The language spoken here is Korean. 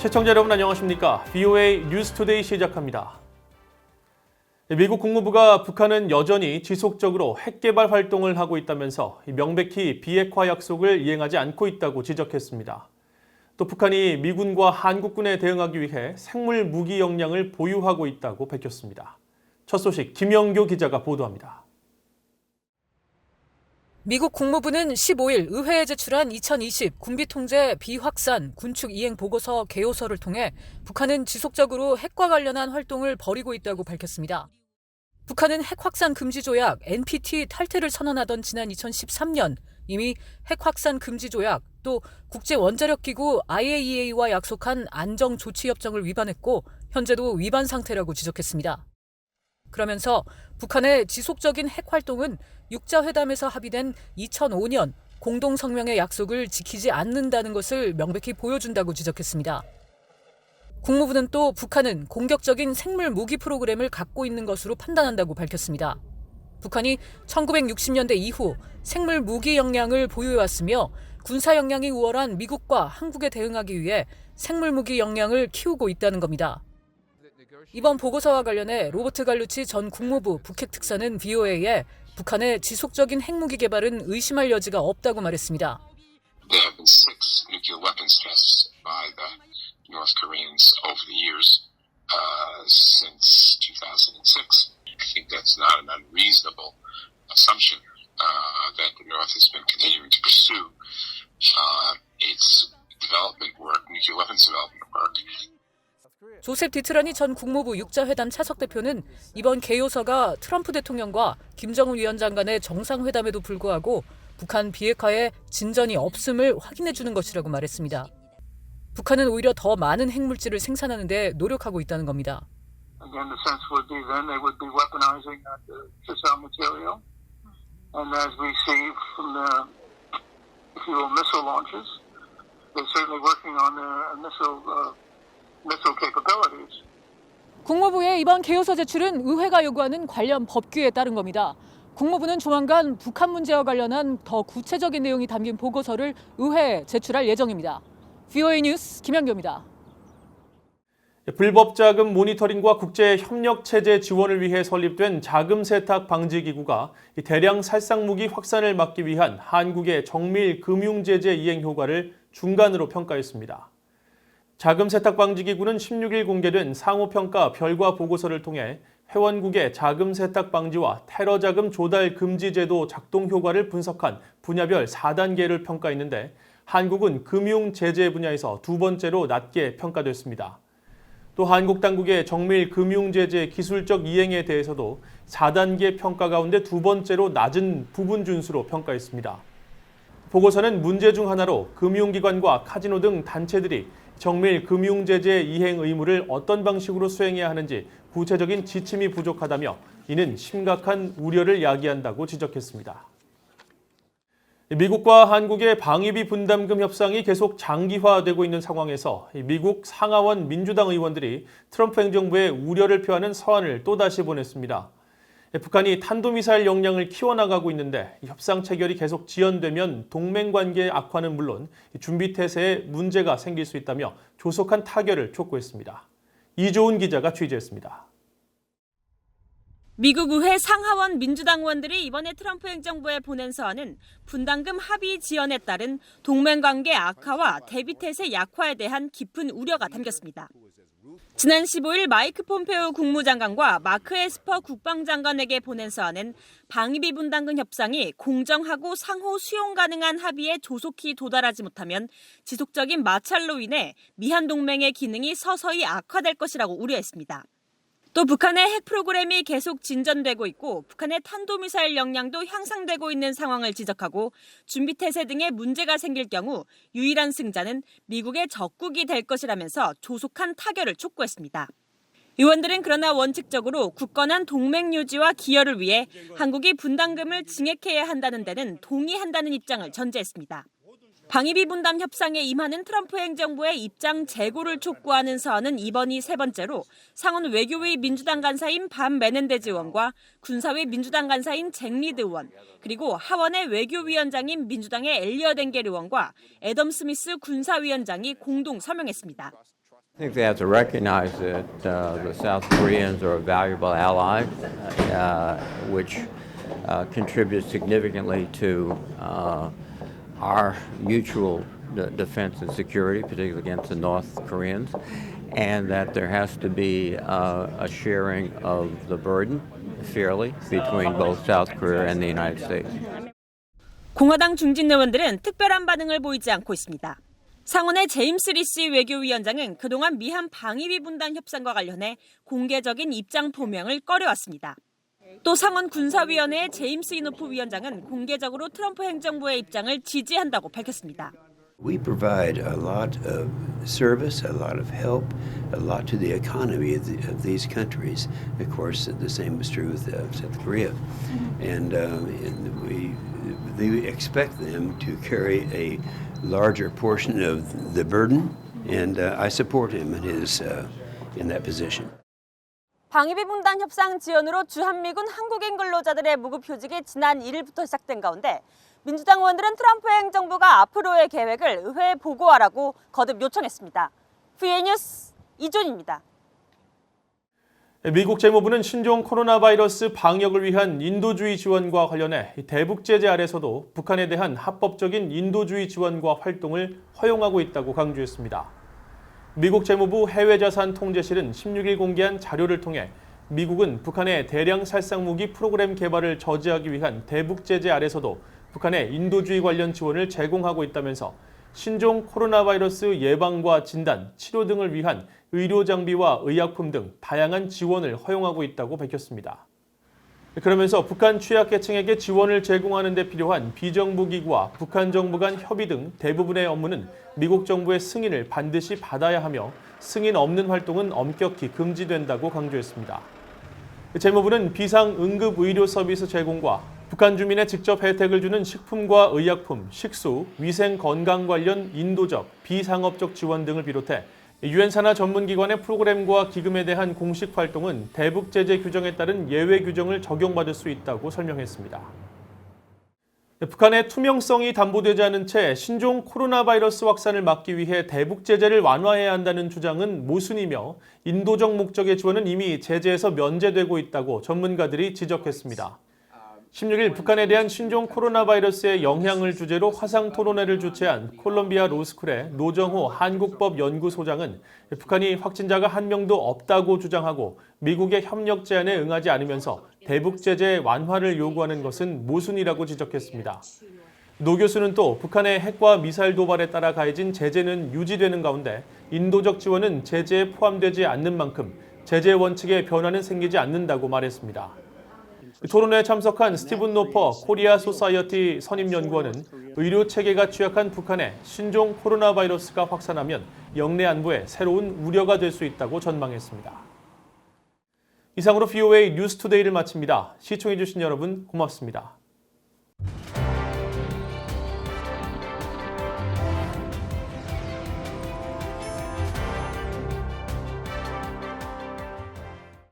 시청자 여러분 안녕하십니까? VOA 뉴스투데이 시작합니다. 미국 국무부가 북한은 여전히 지속적으로 핵개발 활동을 하고 있다면서 명백히 비핵화 약속을 이행하지 않고 있다고 지적했습니다. 또 북한이 미군과 한국군에 대응하기 위해 생물 무기 역량을 보유하고 있다고 밝혔습니다. 첫 소식 김영교 기자가 보도합니다. 미국 국무부는 15일 의회에 제출한 2020 군비통제 비확산 군축 이행 보고서 개요서를 통해 북한은 지속적으로 핵과 관련한 활동을 벌이고 있다고 밝혔습니다. 북한은 핵확산 금지 조약 NPT 탈퇴를 선언하던 지난 2013년 이미 핵확산 금지 조약 또 국제원자력기구 IAEA와 약속한 안정조치협정을 위반했고 현재도 위반 상태라고 지적했습니다. 그러면서 북한의 지속적인 핵활동은 육자회담에서 합의된 2005년 공동성명의 약속을 지키지 않는다는 것을 명백히 보여준다고 지적했습니다. 국무부는 또 북한은 공격적인 생물 무기 프로그램을 갖고 있는 것으로 판단한다고 밝혔습니다. 북한이 1960년대 이후 생물 무기 역량을 보유해왔으며 군사 역량이 우월한 미국과 한국에 대응하기 위해 생물 무기 역량을 키우고 있다는 겁니다. 이번 보고서와 관련해 로버트 갈루치 전 국무부 북핵 특사는 VOA에 북한의 지속적인 핵무기 개발은 의심할 여지가 없다고 말했습니다. There have been 6 nuclear weapons tests by the North Koreans over the years since 2006. I think that's not an unreasonable assumption that the North has been continuing to pursue its development work, nuclear weapons development work. 조셉 디트라니 전 국무부 육자회담 차석 대표는 이번 개요서가 트럼프 대통령과 김정은 위원장 간의 정상회담에도 불구하고 북한 비핵화에 진전이 없음을 확인해주는 것이라고 말했습니다. 북한은 오히려 더 많은 핵물질을 생산하는 데 노력하고 있다는 겁니다. Again, the sense would be then they would be weaponizing the fissile material. And as we see from the fuel missile launches, they're certainly working on their missile capabilities. 국무부의 이번 개요서 제출은 의회가 요구하는 관련 법규에 따른 겁니다. 국무부는 조만간 북한 문제와 관련한 더 구체적인 내용이 담긴 보고서를 의회에 제출할 예정입니다. VOA 뉴스 김영교입니다. 불법 자금 모니터링과 국제 협력 체제 지원을 위해 설립된 자금 세탁 방지 기구가 대량 살상 무기 확산을 막기 위한 한국의 정밀 금융 제재 이행 효과를 중간으로 평가했습니다. 자금 세탁 방지 기구는 16일 공개된 상호 평가 결과 보고서를 통해 회원국의 자금 세탁 방지와 테러 자금 조달 금지 제도 작동 효과를 분석한 분야별 4단계를 평가했는데 한국은 금융 제재 분야에서 두 번째로 낮게 평가됐습니다. 또 한국 당국의 정밀 금융 제재 기술적 이행에 대해서도 4단계 평가 가운데 두 번째로 낮은 부분 준수로 평가했습니다. 보고서는 문제 중 하나로 금융기관과 카지노 등 단체들이 정밀 금융 제재 이행 의무를 어떤 방식으로 수행해야 하는지 구체적인 지침이 부족하다며 이는 심각한 우려를 야기한다고 지적했습니다. 미국과 한국의 방위비 분담금 협상이 계속 장기화되고 있는 상황에서 미국 상하원 민주당 의원들이 트럼프 행정부에 우려를 표하는 서한을 또다시 보냈습니다. 북한이 탄도미사일 역량을 키워나가고 있는데 협상 체결이 계속 지연되면 동맹관계 악화는 물론 준비태세에 문제가 생길 수 있다며 조속한 타결을 촉구했습니다. 이조은 기자가 취재했습니다. 미국 의회 상하원 민주당 의원들이 이번에 트럼프 행정부에 보낸 서한은 분담금 합의 지연에 따른 동맹관계 악화와 대비태세 약화에 대한 깊은 우려가 담겼습니다. 지난 15일 마이크 폼페오 국무장관과 마크 에스퍼 국방장관에게 보낸 서한은 방위비 분담금 협상이 공정하고 상호 수용 가능한 합의에 조속히 도달하지 못하면 지속적인 마찰로 인해 미한 동맹의 기능이 서서히 악화될 것이라고 우려했습니다. 또 북한의 핵 프로그램이 계속 진전되고 있고 북한의 탄도미사일 역량도 향상되고 있는 상황을 지적하고 준비태세 등의 문제가 생길 경우 유일한 승자는 미국의 적국이 될 것이라면서 조속한 타결을 촉구했습니다. 의원들은 그러나 원칙적으로 굳건한 동맹 유지와 기여를 위해 한국이 분담금을 증액해야 한다는 데는 동의한다는 입장을 전제했습니다. 방위비 분담 협상에 임하는 트럼프 행정부의 입장 재고를 촉구하는 서한은 이번이 세 번째로 상원 외교위 민주당 간사인 반 메넨데즈 의원과 군사위 민주당 간사인 잭 리드 의원, 그리고 하원의 외교위원장인 민주당의 엘리엇 엥겔 의원과 애덤 스미스 군사위원장이 공동 서명했습니다. I think they have to recognize that the South Koreans are a valuable ally, which contributes significantly to our mutual defense and security, particularly against the North Koreans, and that there has to be a sharing of the burden fairly between both South Korea and the United States. 공화당 중진 의원들은 특별한 반응을 보이지 않고 있습니다. 상원의 제임스 리시 외교위원장은 그동안 미한 방위비 분담 협상과 관련해 공개적인 입장 표명을 꺼려왔습니다. 또 상원 군사위원회의 제임스 이노프 위원장은 공개적으로 트럼프 행정부의 입장을 지지한다고 밝혔습니다. We provide a lot of service, a lot of help, a lot to the economy of these countries. Of course, the same was true with South Korea. And we expect them to carry a larger portion of the burden, and I support him in that position. 방위비 분담 협상 지연으로 주한미군 한국인 근로자들의 무급 휴직이 지난 1일부터 시작된 가운데 민주당 의원들은 트럼프 행정부가 앞으로의 계획을 의회에 보고하라고 거듭 요청했습니다. VA 뉴스 이존입니다. 미국 재무부는 신종 코로나 바이러스 방역을 위한 인도주의 지원과 관련해 대북 제재 아래서도 북한에 대한 합법적인 인도주의 지원과 활동을 허용하고 있다고 강조했습니다. 미국 재무부 해외자산통제실은 16일 공개한 자료를 통해 미국은 북한의 대량 살상무기 프로그램 개발을 저지하기 위한 대북 제재 아래서도 북한의 인도주의 관련 지원을 제공하고 있다면서 신종 코로나 바이러스 예방과 진단, 치료 등을 위한 의료 장비와 의약품 등 다양한 지원을 허용하고 있다고 밝혔습니다. 그러면서 북한 취약계층에게 지원을 제공하는 데 필요한 비정부 기구와 북한 정부 간 협의 등 대부분의 업무는 미국 정부의 승인을 반드시 받아야 하며 승인 없는 활동은 엄격히 금지된다고 강조했습니다. 재무부는 비상응급의료 서비스 제공과 북한 주민의 직접 혜택을 주는 식품과 의약품, 식수, 위생 건강 관련 인도적, 비상업적 지원 등을 비롯해 유엔 산하 전문기관의 프로그램과 기금에 대한 공식 활동은 대북 제재 규정에 따른 예외 규정을 적용받을 수 있다고 설명했습니다. 북한의 투명성이 담보되지 않은 채 신종 코로나 바이러스 확산을 막기 위해 대북 제재를 완화해야 한다는 주장은 모순이며 인도적 목적의 지원은 이미 제재에서 면제되고 있다고 전문가들이 지적했습니다. 16일 북한에 대한 신종 코로나 바이러스의 영향을 주제로 화상 토론회를 주최한 콜롬비아 로스쿨의 노정호 한국법 연구소장은 북한이 확진자가 한 명도 없다고 주장하고 미국의 협력 제안에 응하지 않으면서 대북 제재 완화를 요구하는 것은 모순이라고 지적했습니다. 노 교수는 또 북한의 핵과 미사일 도발에 따라 가해진 제재는 유지되는 가운데 인도적 지원은 제재에 포함되지 않는 만큼 제재 원칙의 변화는 생기지 않는다고 말했습니다. 토론회에 참석한 스티븐 노퍼 코리아 소사이어티 선임연구원은 의료 체계가 취약한 북한에 신종 코로나 바이러스가 확산하면 영내 안보에 새로운 우려가 될 수 있다고 전망했습니다. 이상으로 VOA 뉴스투데이를 마칩니다. 시청해주신 여러분 고맙습니다.